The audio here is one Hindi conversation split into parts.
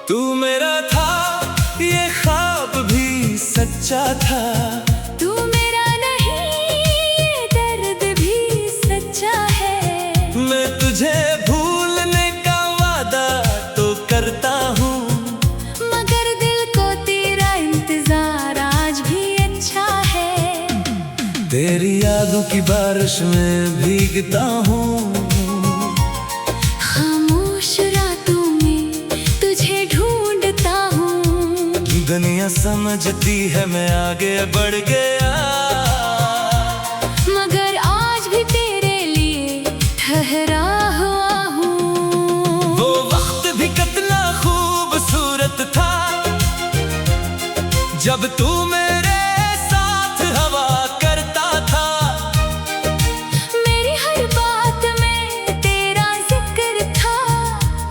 तू मेरा था, ये ख्वाब भी सच्चा था। तू मेरा नहीं, ये दर्द भी सच्चा है। मैं तुझे भूलने का वादा तो करता हूँ, मगर दिल को तेरा इंतजार आज भी अच्छा है। तेरी यादों की बारिश में भीगता हूँ, दुनिया समझती है मैं आगे बढ़ गया, मगर आज भी तेरे लिए ठहरा हुआ हूँ। वो वक्त भी कितना खूबसूरत था, जब तू मेरे साथ हवा करता था। मेरी हर बात में तेरा जिक्र था,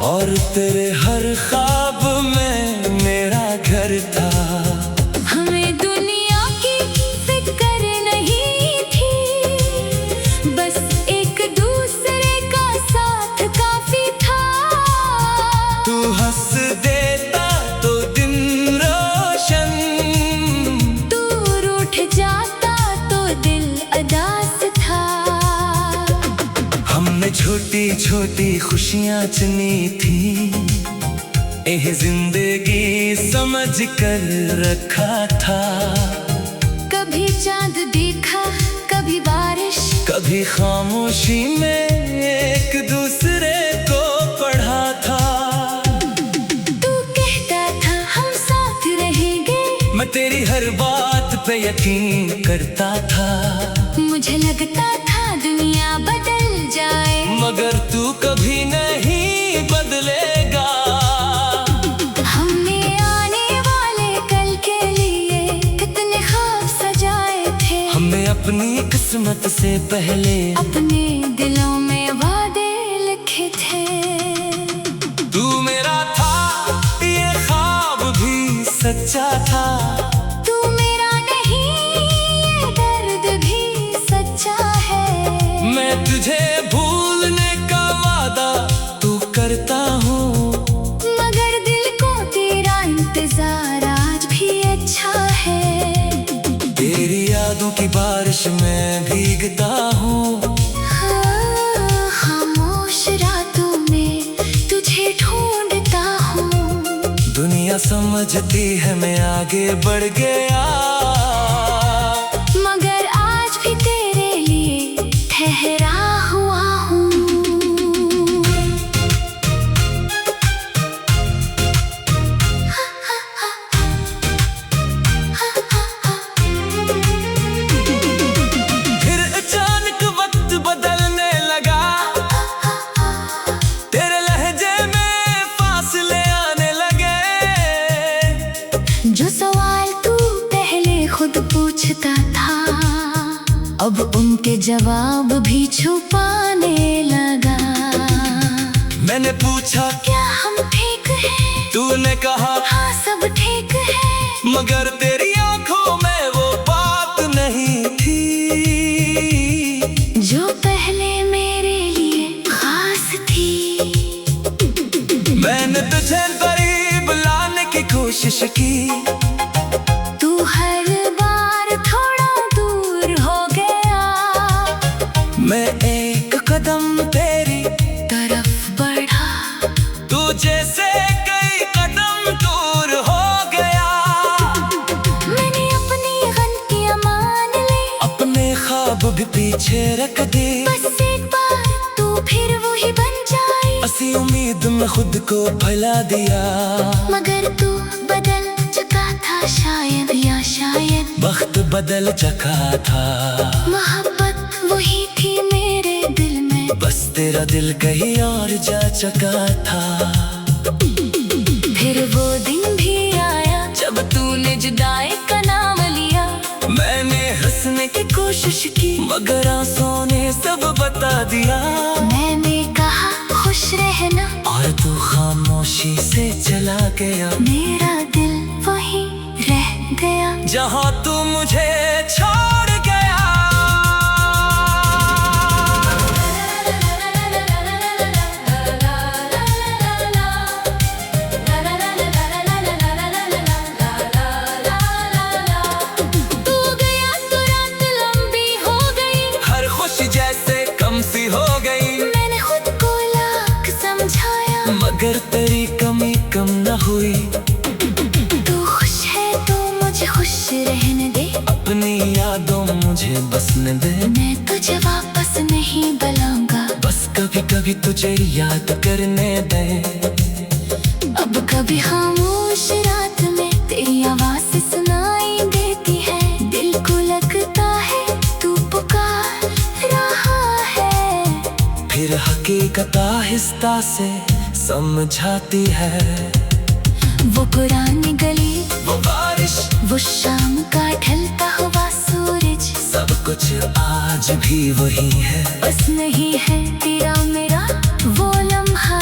और तेरे हर ख्वाब में मेरा घर था। हमें दुनिया की फिक्र नहीं थी, बस एक दूसरे का साथ काफी था। तू हंस देता तो दिन रोशन, तू रूठ जाता तो दिल अदास था। हमने छोटी छोटी खुशियाँ चुनी थी, एह जिंदगी समझ कर रखा था। कभी चांद देखा, कभी बारिश, कभी खामोशी में एक दूसरे को पढ़ा था। तू कहता था हम साथ रहेंगे, मैं तेरी हर बात पे यकीन करता था। मुझे लगता था दुनिया बदल जाए, मगर तू कभी नहीं बदलेगा। अपनी किस्मत से पहले अपने दिलों में वादे लिखे थे। तू मेरा था, ये ख्वाब भी सच्चा था। तू मेरा नहीं, ये दर्द भी सच्चा है। मैं तुझे भूलने का वादा तू करता हूँ, मगर दिल को तेरा इंतजार आज भी अच्छा है। तेरी यादों की बारिश में भीगता हूँ, खामोश रातों में तुझे ढूंढता हूँ। दुनिया समझती है मैं आगे बढ़ गया, मगर आज भी तेरे लिए ठहरा हुआ हूँ। जो सवाल तू पहले खुद पूछता था, अब उनके जवाब भी छुपाने लगा। मैंने पूछा क्या हम ठीक हैं? तूने कहा हाँ सब ठीक है, मगर तेरी आंखों में वो बात नहीं थी, जो पहले मेरे लिए खास थी। मैंने तुझे करीब लाने की कोशिश की, तू हर बार थोड़ा दूर हो गया। मैं एक कदम तेरी तरफ बढ़ा, तू जैसे कई कदम दूर हो गया। मैंने अपनी गलतियां मान ली, अपने ख्वाब भी पीछे रख दे। बस एक बार तू फिर वही बन जाए। ऐसी उम्मीद में खुद को फैला दिया, मगर तू बदल चुका था शायद, या शायद वक्त बदल चुका था। मोहब्बत वही थी मेरे दिल में, बस तेरा दिल कहीं और जा चुका था। फिर वो दिन भी आया जब तूने जुदाई का नाम लिया। मैंने हंसने की कोशिश की मगर आंसुओं ने सब बता दिया। मैंने कहा खुश रहना और तू खामोशी से चला गया। मेरा दिल वहीं रह गया जहाँ तू मुझे छोड़ गया। तू गया तो रात लंबी हो गई, हर खुशी जैसे कम सी हो गई। मैंने खुद को लाख समझाया मगर तेरी कमी कम न हुई। तू खुश है तो मुझे खुश रहने दे, अपनी यादों मुझे बसने दे। मैं तुझे वापस नहीं बुलाऊंगा, बस कभी कभी तुझे याद करने दे। अब कभी खामोश रात में तेरी आवाज सुनाई देती है। दिल को लगता है तू पुकार रहा है, फिर हकीकत आहिस्ता से समझाती है। वो पुरानी गली, वो बारिश, वो शाम का ढलता हुआ सूरज, सब कुछ आज भी वही है। बस नहीं है तेरा मेरा वो लम्हा।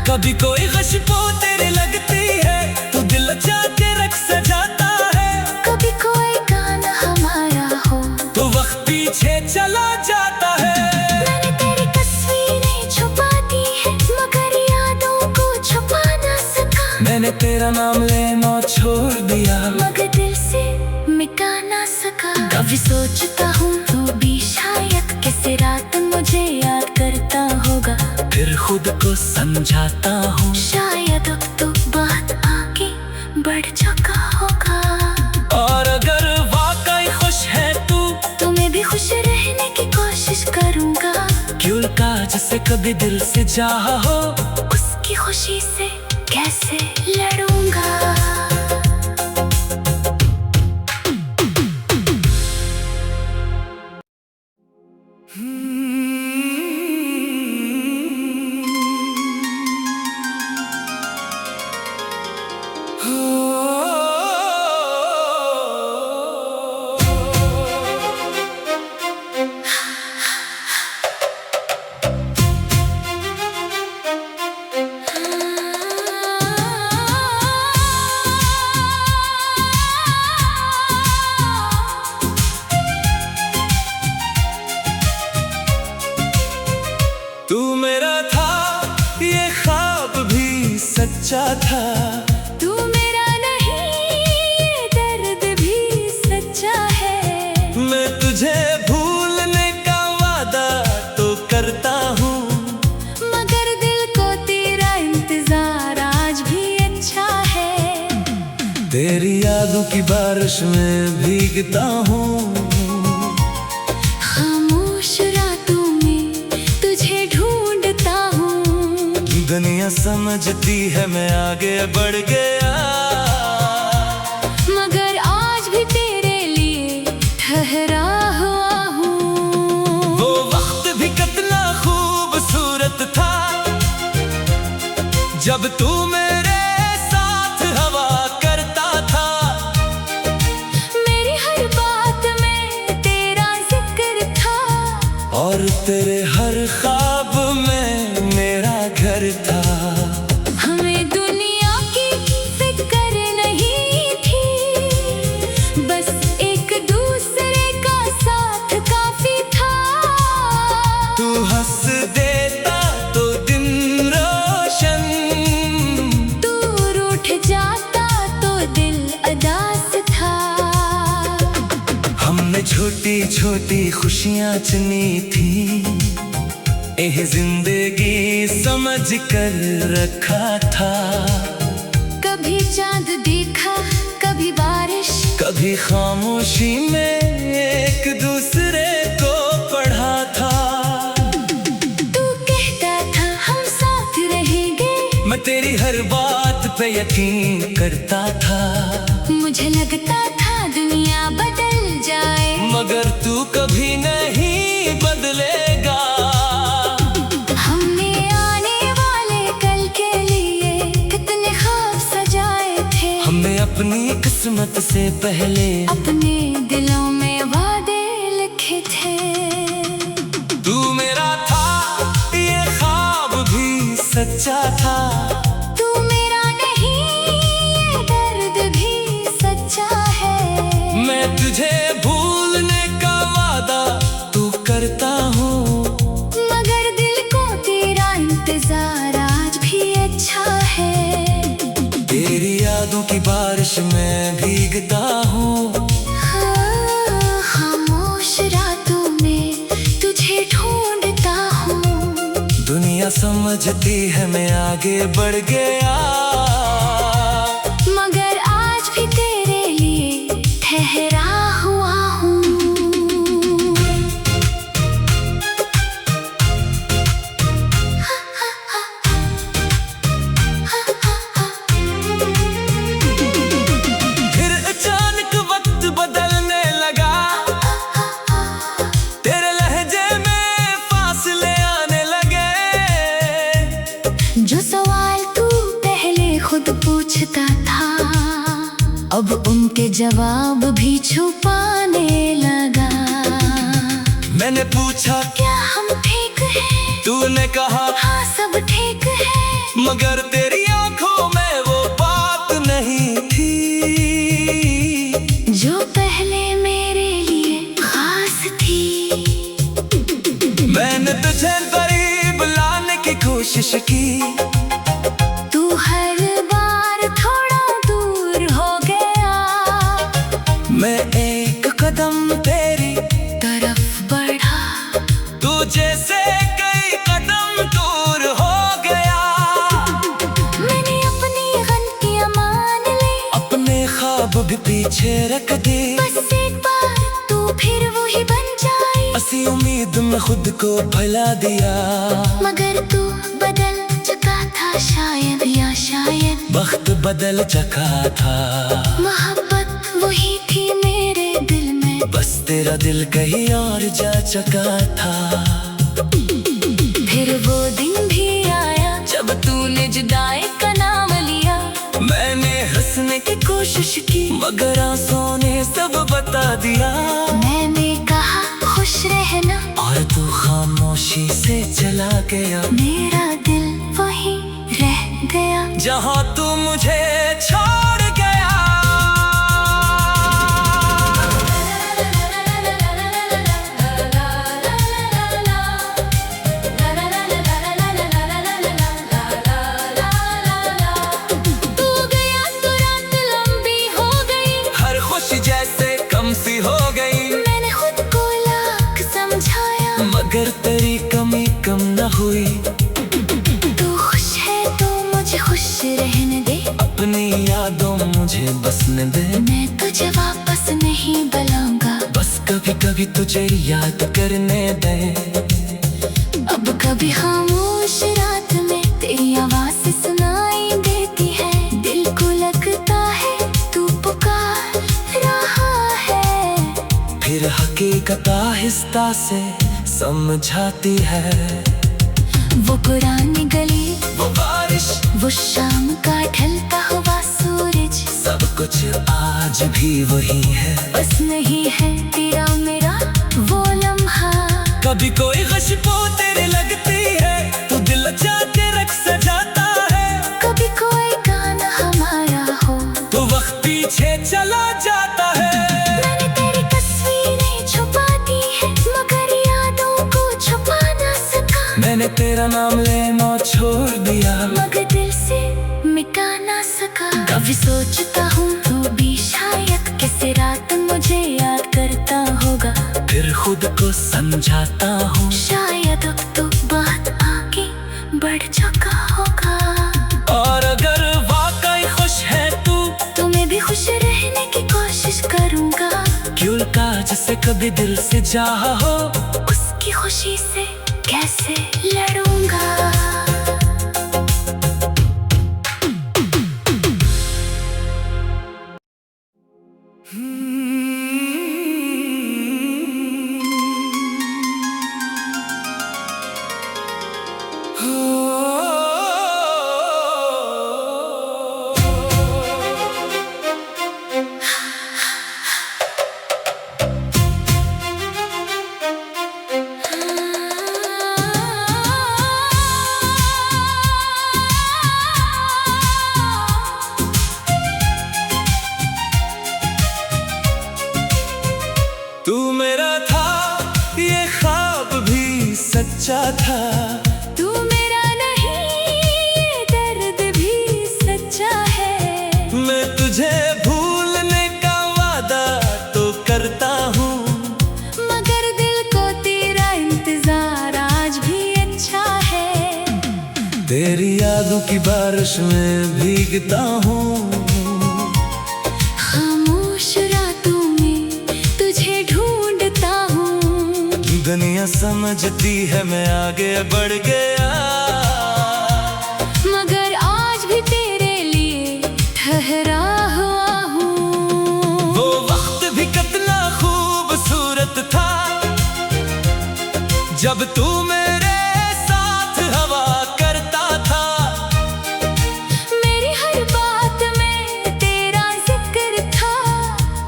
कभी कोई खुशबू तेरे लगती है, तू दिल चाहते रख सजाता है। कभी कोई गाना हमारा हो तो वक्त पीछे चला जाता है। मैंने तेरी तस्वीरें छुपा दी है मगर यादों को छुपा ना सका। मैंने तेरा नाम लेना छोड़ दिया मगर दिल से मिटा ना सका। कभी सोचता हूँ तू भी शायद किसी रात मुझे याद करता होगा। फिर खुद को समझाता हूँ शायद अब तो बात आगे बढ़ चुका होगा। और अगर वाकई खुश है तू तो मैं भी खुश रहने की कोशिश करूँगा। क्यों का जिसे कभी दिल से चाहा हो, उसकी खुशी से कैसे लड़ूंगा। तू मेरा था ये ख्वाब भी सच्चा था। तू मेरा नहीं ये दर्द भी सच्चा है। मैं तुझे भूलने का वादा तो करता हूँ, मगर दिल को तेरा इंतजार आज भी अच्छा है। तेरी यादों की बारिश में भीगता हूँ। खामोश रातों में तुझे ढूंढता हूँ। दुनिया समझती है मैं आगे बढ़ गया, मगर आज भी तेरे लिए ठहरा हुआ हूँ। वो वक्त भी कितना खूबसूरत था जब तू मेरे साथ हवा करता था। मेरी हर बात में तेरा जिक्र था, और तेरे हर ख्वाब में मेरा घर था। हमें दुनिया की फिक्र नहीं थी, बस एक दूसरे का साथ काफी था। तू हंस देता तो दिन रोशन, तू रूठ जाता तो दिल अदास था। हमने छोटी छोटी खुशियाँ चुनी थी, एह जिंदगी समझ कर रखा था। कभी चांद देखा, कभी बारिश, कभी खामोशी में एक दूसरे को पढ़ा था। तू कहता था हम साथ रहेंगे, मैं तेरी हर बात पे यकीन करता था। मुझे लगता था दुनिया बदल जाए, मगर तू कभी नहीं बदलेगा। अपनी किस्मत से पहले अपने दिलों में वादे लिखे थे। तू मेरा था, ये ख्वाब भी सच्चा था। तू मेरा नहीं, ये दर्द भी सच्चा है। मैं तुझे भूलने का वादा तू करता हूँ, मगर दिल को तेरा इंतजार आज भी अच्छा है। तेरी यादों की बारिश में भीगता हूँ। हाँ, खामोश रातों में तुझे ढूंढता हूँ। दुनिया समझती है मैं आगे बढ़ गया, मगर आज भी तेरे लिए ठहरा हुआ हूँ। फिर अचानक वक्त बदलने लगा, तेरे लहजे में फासले आने लगे। जो सवाल तू पहले खुद पूछता था, अब उनके जवाब भी छुपाने लगा। मैंने पूछा क्या हम ठीक हैं? तूने कहा हाँ सब ठीक है। मगर तेरी आंखों में वो बात नहीं थी, जो पहले मेरे लिए खास थी। मैंने तुझे करीब लाने की कोशिश की। तू हर बार थोड़ा दूर हो गया, मैं एक कदम तेरी तरफ बढ़ा। तू जैसे कई कदम दूर हो गया। मैंने अपनी गलतियां मान ली, अपने ख्वाब भी पीछे रख दे। बस एक बार तू फिर वही बन जाए। असी उम्मीद में खुद को फैला दिया, मगर तू बदल चुका था शायद, या शायद वक्त बदल चुका था। मोहब्बत वही थी मेरे दिल में, बस तेरा दिल कहीं और जा चुका था। फिर वो दिन भी आया जब तूने जुदाई का नाम लिया। मैंने हंसने की कोशिश की, मगर आंसुओं ने सब बता दिया। मैंने कहा खुश रहना, और तू खामोशी से चला गया। मेरा दिल वही रह गया जहाँ तू मुझे छोड़ गया। तू गया तो रात लंबी हो गई, हर खुशी जैसे कम सी हो गई। मैंने खुद को लाख समझाया, मगर तेरी कमी कम न हुई। तू खुश है तो मुझे खुश रहने दे। अपनी यादों मुझे बसने दे। मैं तुझे वापस नहीं बुलाऊंगा, बस कभी कभी तुझे याद करने दे। अब कभी खामोश रात में तेरी आवाज सुनाई देती है। दिल को लगता है तू पुकार रहा है, फिर हकीकत आहिस्ता से समझाती है। वो पुरानी गली, वो बारिश, वो शाम का ढलता हुआ सूरज, सब कुछ आज भी वही है। बस नहीं है तेरा मेरा वो लम्हा। कभी कोई खुशबू तेरे लगती है, तो दिल जाके रख सजाता है। कभी कोई गाना हमारा हो, तो वक्त पीछे चला जाता है। मैंने तेरी तस्वीरें छुपा दी है, मगर यादों को छुपा ना सका। मैंने तेरा नाम लेना छोड़ दिया, मगर दिल से मिटा ना सका। कभी सोचता हूँ तू भी शायद किसी रात मुझे याद करता होगा। फिर खुद को समझाता हूँ, शायद अब तो बात आगे बढ़ चुका होगा। और अगर वाकई खुश है तू, तो मैं भी खुश रहने की कोशिश करूँगा। क्यों का जिसे कभी दिल से चाहा हो, उसकी खुशी से कैसे लड़ूंगा। तेरी यादों की बारिश में भीगता हूँ। खामोश रातों में तुझे ढूंढता हूँ। दुनिया समझती है मैं आगे बढ़ गया, मगर आज भी तेरे लिए ठहरा हुआ हूँ। वो वक्त भी कितना खूबसूरत था जब तू मेरे साथ हवा करता था। मेरी हर बात में तेरा जिक्र था,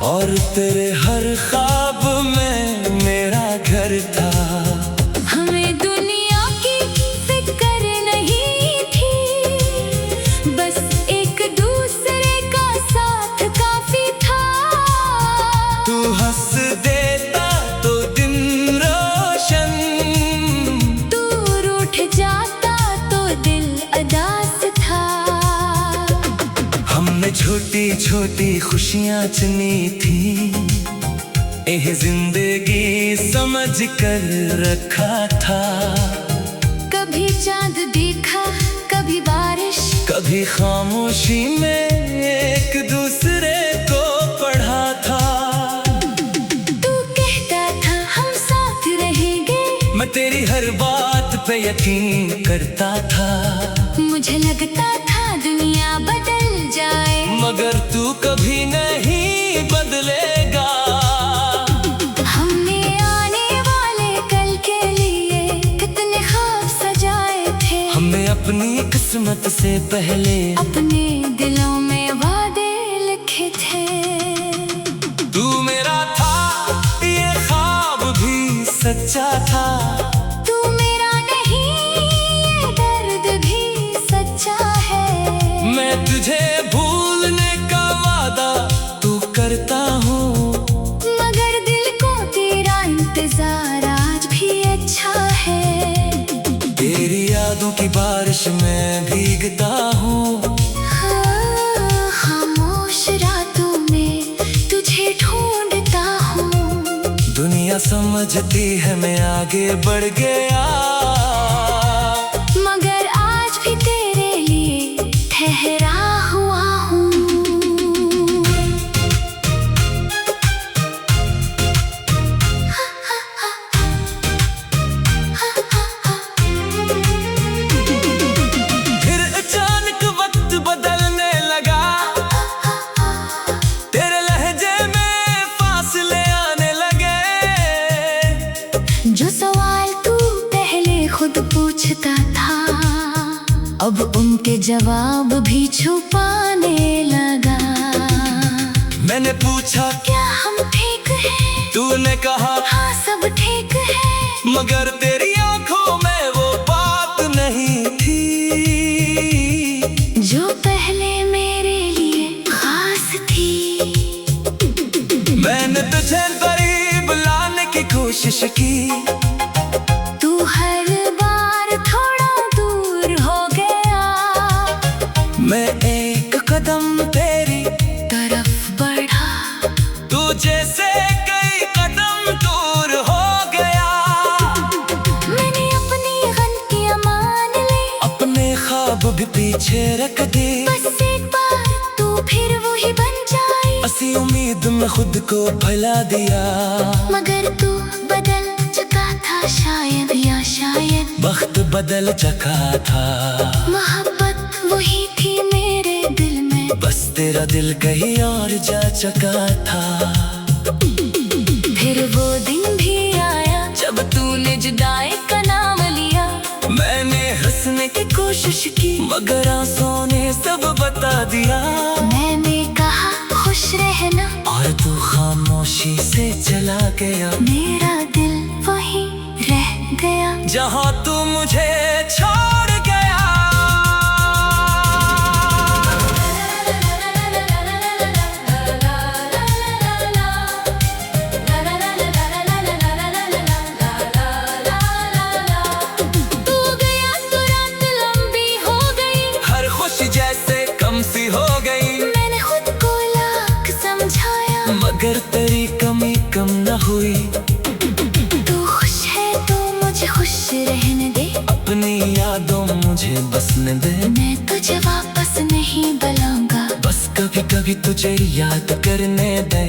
और तेरे हर ख्वाब में मेरा घर था। हमें दुनिया की फिक्र नहीं थी, बस एक दूसरे का साथ काफी था। तू हंस देता तो दिन रोशन, तू रूठ जाता तो दिल अदास था। हमने छोटी छोटी खुशियाँ चुनी थी, एह जिंदगी समझ कर रखा था। कभी चांद देखा, कभी बारिश, कभी खामोशी में एक दूसरे को पढ़ा था। तू कहता था हम साथ रहेंगे, मैं तेरी हर बात पे यकीन करता था। मुझे लगता था दुनिया बदल जाए, मगर तू कभी नहीं बदलेगा। हमने आने वाले कल के लिए कितने ख्वाब सजाए थे। हमने अपनी किस्मत से पहले अपने दिलों में वादे लिखे थे। तू मेरा था, ये ख्वाब भी सच्चा था। तू मेरा नहीं, ये दर्द भी सच्चा है। मैं तुझे भूलने का वादा तू करता हूँ, मगर दिल को तेरा इंतजार आज भी अच्छा है। तेरी यादों की बारिश में भीगता हूँ। हाँ, खामोश रातों में तुझे ढूंढता हूँ। दुनिया समझती है मैं आगे बढ़ गया, मगर आज भी तेरे लिए ठहरा हुआ हूँ। फिर अचानक वक्त बदलने लगा, तेरे लहजे में फासले आने लगे। जो सवाल तू पहले खुद पूछता था, अब उनके जवाब भी छुपाने लगा। मैंने पूछा क्या हम ठीक हैं? तूने कहा हाँ सब ठीक है, मगर तेरी आंखों में वो बात नहीं थी जो पहले मेरे लिए खास थी। मैंने तुझे करीब लाने की कोशिश की, तू हर बार थोड़ा दूर हो गया। मैं एक कदम तेरी तरफ बढ़ा, तू जैसे कई कदम दूर हो गया। मैंने अपनी गलतियां मान ली, अपने ख्वाब भी पीछे रख दी। बस एक बार तू फिर वही बन जाए। असी उम्मीद में खुद को फैला दिया, मगर तू बदल चुका था शायद, या शायद वक्त बदल चुका था। मोहब्बत वही थी मेरे दिल में, बस तेरा दिल कहीं और जा चुका था। फिर वो दिन भी आया जब तूने जुदाई का नाम लिया। मैंने हंसने की कोशिश की, मगर आंसुओं ने सब बता दिया। मैंने कहा खुश रहना, और तू खामोशी से चला गया। मेरा दिल वहीं रह गया जहाँ तू मुझे छोड़ गया। तू गया तो रात लंबी हो गई, हर खुशी जैसे कम सी हो गई। मैंने खुद को लाख समझाया, मगर तेरी कमी कम न हुई। तू खुश है तो मुझे खुश रहने दे। अपनी यादों मुझे मुझे बसने दे। मैं तुझे वापस नहीं बुलाऊंगा, बस कभी कभी तुझे याद करने दे।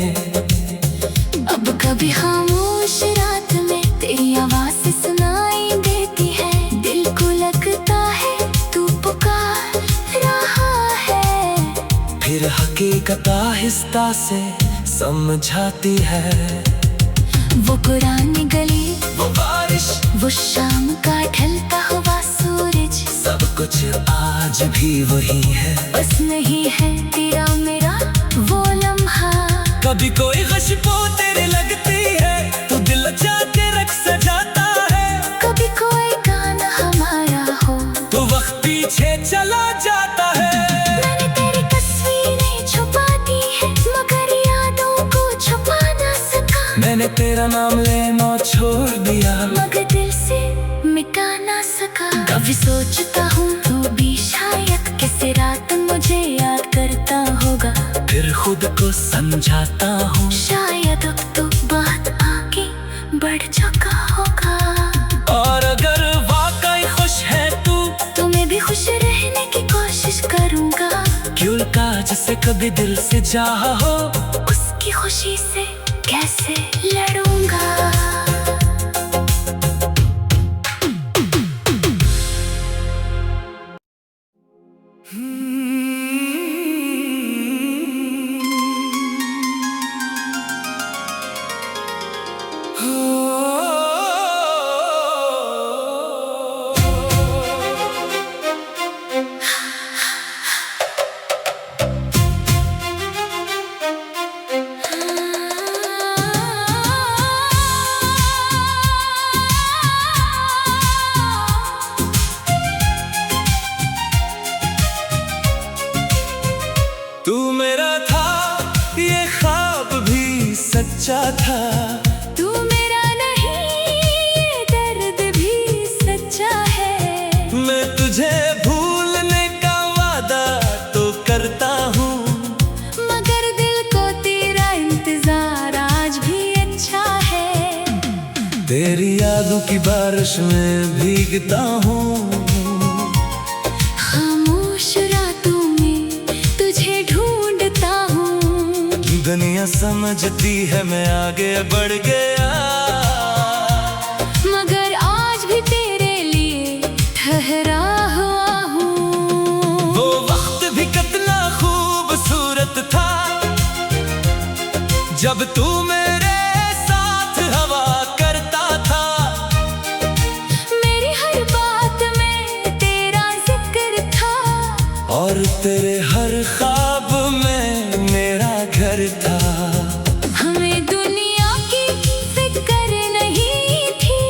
अब कभी खामोश रात में तेरी आवाज सुनाई देती है। दिल को लगता है तू पुकार रहा है, फिर हकीकत आहिस्ता से समझाती है। वो पुरानी गली, वो बारिश, वो शाम का ढलता हुआ सूरज, सब कुछ आज भी वही है। बस नहीं है तेरा मेरा वो लम्हा। कभी कोई खुशबू तेरे लगती है तो दिल चाहते रख सजाता है। कभी कोई गाना हमारा हो तो वक्त पीछे चला जाता है। मैंने तेरी तस्वीरें छुपा दी है, मगर यादों को छुपा ना सका। मैंने तेरा नाम लेना छोड़ दिया, मगर दिल से मिटा ना सका। कभी सोचता हूँ तू भी शायद किसी रात मुझे याद करता होगा। फिर खुद को समझाता हूँ शायद अब तो बात आगे बढ़ चुका होगा। और अगर वाकई खुश है तू तो मैं भी खुश रहने की कोशिश करूँगा। क्यों का जिसे कभी दिल से चाहा हो, उसकी खुशी से कैसे लड़ूंगा। तू मेरा था, ये ख्वाब भी सच्चा था। तू मेरा नहीं, ये दर्द भी सच्चा है। मैं तुझे भूलने का वादा तो करता हूँ, मगर दिल को तेरा इंतजार आज भी अच्छा है। तेरी यादों की बारिश में भीगता हूँ। खामोश रातों में तुझे ढूंढता हूँ। दुनिया समझती है मैं आगे बढ़ गया, मगर आज भी तेरे लिए ठहरा हुआ हूँ। वो वक्त भी कितना खूबसूरत था, जब तू मेरे साथ हवा करता था। मेरी हर बात में तेरा जिक्र था, और तेरे हर ख्वाब में मेरा घर था। हमें दुनिया की फिक्र नहीं थी,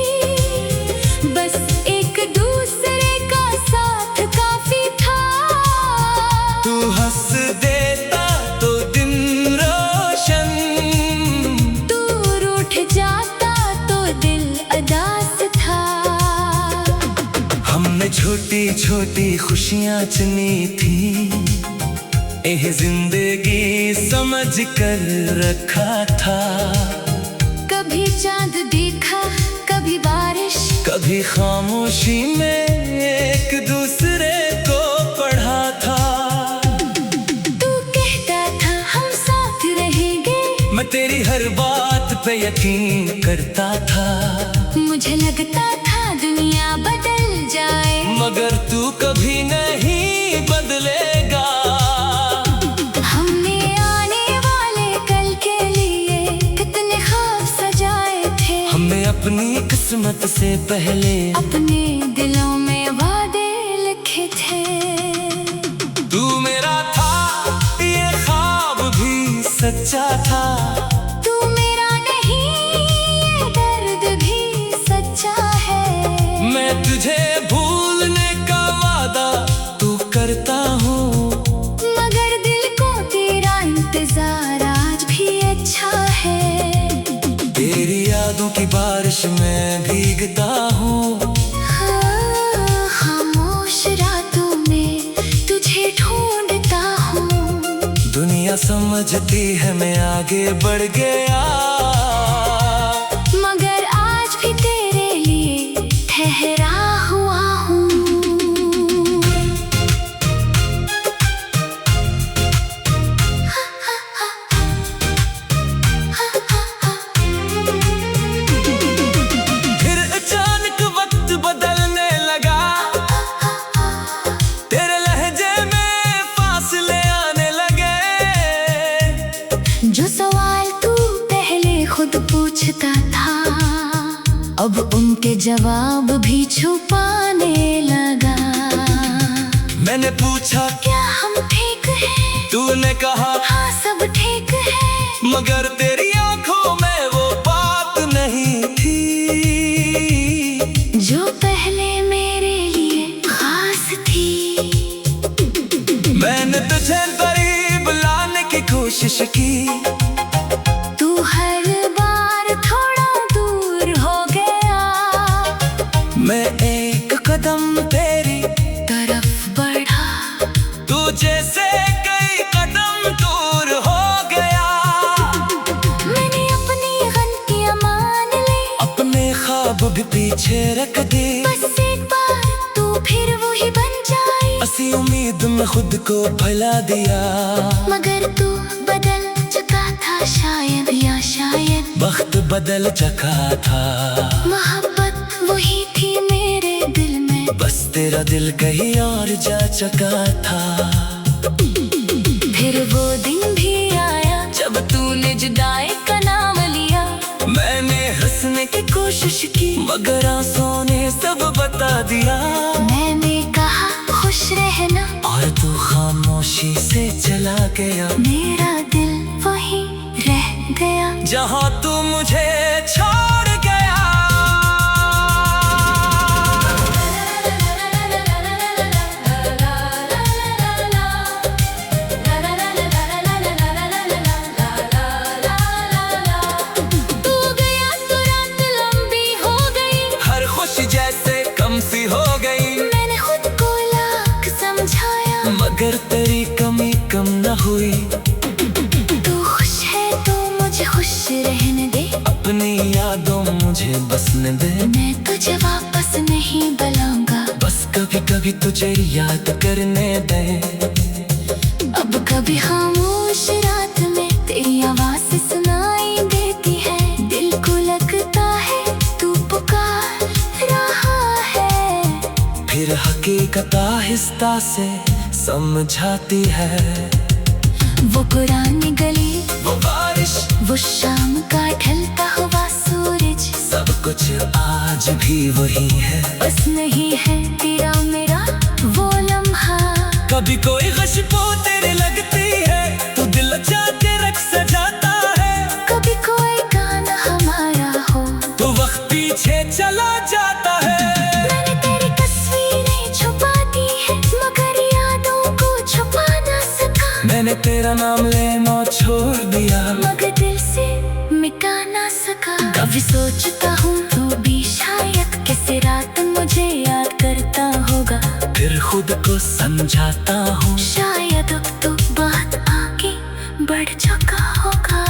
बस एक दूसरे का साथ काफी था। तू हंस देता तो दिन रोशन, तू रूठ जाता तो दिल अदास था। हमने छोटी छोटी खुशियाँ चुनी थी, एह जिंदगी समझ कर रखा था। कभी चांद देखा, कभी बारिश, कभी खामोशी में एक दूसरे को पढ़ा था। तू कहता था हम साथ रहेंगे, मैं तेरी हर बात पे यकीन करता था। मुझे लगता था दुनिया बदल जाए, मगर तू कभी नहीं बदलेगा। हमने आने वाले कल के लिए कितने ख्वाब सजाए थे। हमने अपनी किस्मत से पहले अपने दिलों में वादे लिखे थे। तू मेरा था, ये ख्वाब भी सच्चा था। तू मेरा नहीं, ये दर्द भी सच्चा है। मैं तुझे भूलने का वादा तू करता हूँ, मगर दिल को तेरा इंतजार आज भी अच्छा है। तेरी यादों की बारिश में भीगता हूँ। खामोश रातों में तुझे ढूंढता हूँ। दुनिया समझती है मैं आगे बढ़ गया, मगर आज भी तेरे लिए ठहरा हुआ हूँ। जवाब भी छुपाने लगा। मैंने पूछा क्या हम ठीक हैं? तूने कहा हाँ सब ठीक है, मगर तेरी आंखों में वो बात नहीं थी जो पहले मेरे लिए खास थी। मैंने तुझे करीब लाने की कोशिश की, तू हर बार थोड़ा दूर हो गया। मैं एक कदम तेरी तरफ बढ़ा, तू जैसे कई कदम दूर हो गया। मैंने अपनी गलतियां मान ली, अपने ख्वाब भी पीछे रख दे, बस एक बार तू फिर वही बन जाए। असी उम्मीद में खुद को भुला दिया, मगर तू बदल चुका था शायद, या शायद वक्त बदल चुका था। मोहब्बत वही थी मेरे दिल में, बस तेरा दिल कहीं और जा चुका था। फिर वो दिन भी आया जब तूने जुदाई का नाम लिया। मैंने हंसने की कोशिश की, मगर आंसुओं ने सब बता दिया। मैंने कहा खुश रहना, और तू खामोशी से चला गया। मेरा दिल वहीं रह गया जहाँ तू मुझे छोड़ गया। तू गया तो रात लंबी हो गई, हर खुशी जैसे कम सी हो गई। मैंने खुद को लाख समझाया, मगर तेरी कमी कम न हुई। तू खुश है तो मुझे खुश रहने दे, अपनी यादों मुझे बसने दे। मैं तुझे वापस नहीं बुलाऊंगा, बस कभी कभी तुझे याद करने दे। अब कभी खामोश रात में तेरी आवाज सुनाई देती है। दिल को लगता है तू पुकार रहा है, फिर हकीकत आहिस्ता से समझाती है। वो पुरानी गली, वो बारिश, वो शाम का ढलता हुआ सूरज, सब कुछ आज भी वही है। बस नहीं है तेरा मेरा वो लम्हा। कभी कोई खुशबू तेरे लगती है, तो दिल चाहते रख सजाता है। कभी कोई गाना हमारा हो, तो वक्त पीछे चला जाता है। मैंने तेरी तस्वीरें छुपा दी है, मगर यादों को छुपा ना सका। मैंने तेरा नाम लेना छोड़ दिया, मगर दिल से मिटा ना सका। कभी सोचता हूँ तू भी शायद किसी रात मुझे याद करता होगा। फिर खुद को समझाता हूँ, शायद अब तो बात आगे बढ़ चुका होगा।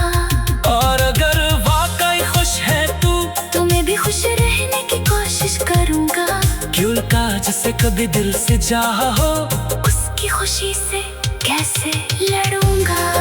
और अगर वाकई खुश है तू, तो मैं भी खुश रहने की कोशिश करूँगा। क्यों का जिसे कभी दिल से चाहा हो, उसकी खुशी से कैसे लड़ूंगा।